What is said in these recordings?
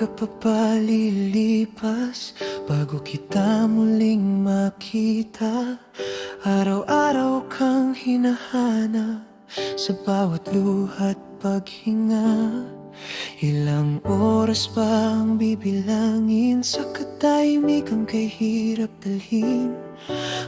umaga pa ba lilipas bago kita muling makita? Araw-araw kang hinahanap sa bawat luha't paghinga. Ilang oras pa ang bibilangin sa katahimikang kay hirap dalhin?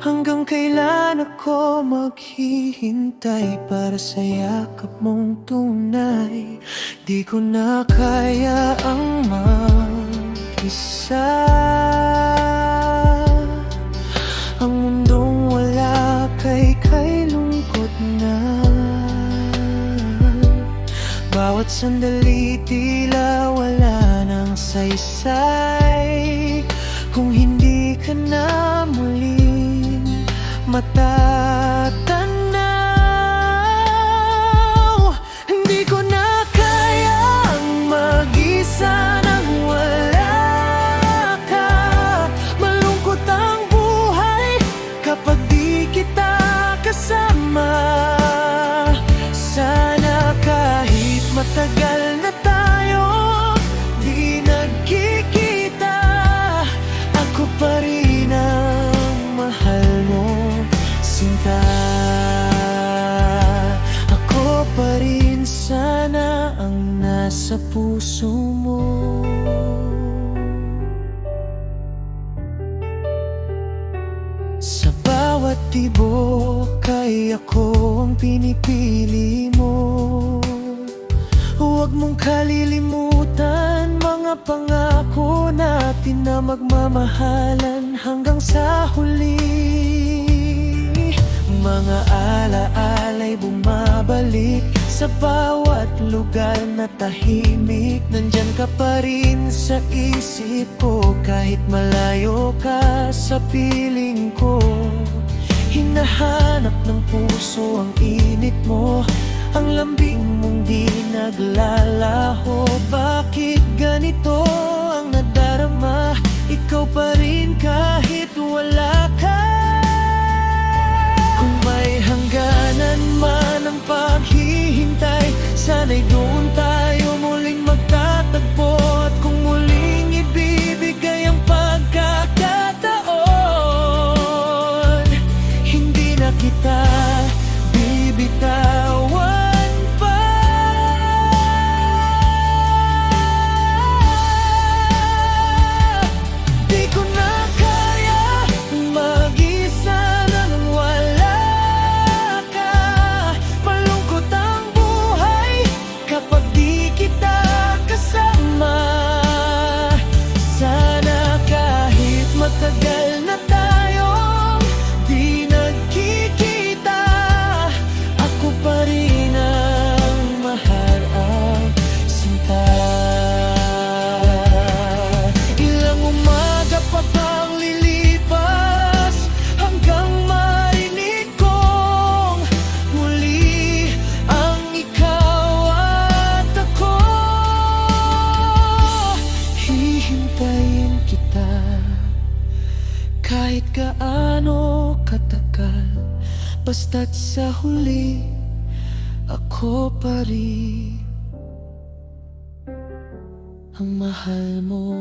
Hanggang kailan ako maghihintay para sa yakap mong tunay? Di ko na kaya ang mag-isa, ang mundong wala kay lungkot na. Bawat sandali tila wala ng saysay kung hindi ka na muling matatanaw. Hindi ko na kayang mag-isa nang wala ka. Malungkot ang buhay kapag di kita kasama. Sana kahit matagal na tayo di nagkikita, ako pa rin ang mahal mo, sinta. Ako pa rin sana ang nasa puso mo. Sa bawat tibok ay ako ang pinipili mo. Huwag mong kalilimutan mga pangako natin na magmamahalan hanggang sa huli. Mga alaala'y bumabalik sa bawat lugar na tahimik. Nandyan ka pa rin sa isip ko kahit malayo ka sa piling ko. Hinahanap ng puso ang init mo, ang lambing mong di naglalaho. Bakit ganito ang nadarama? Ikaw pa rin kahit wala ka. Kung may hangganan man ang paghihintay, sana'y doon tayo muling magtatagpo. At kung muling ibibigay ang pagkakataon, hindi na kita bibitawan. Matagal na tayong di nagkikita, ako pa rin ang mahal ang sinta. Ilang umaga pa bang lilipas hanggang marinig kong muli ang ikaw at ako? Hihintayin kita kahit gaano katagal, basta't sa huli ako pa rin ang mahal mo.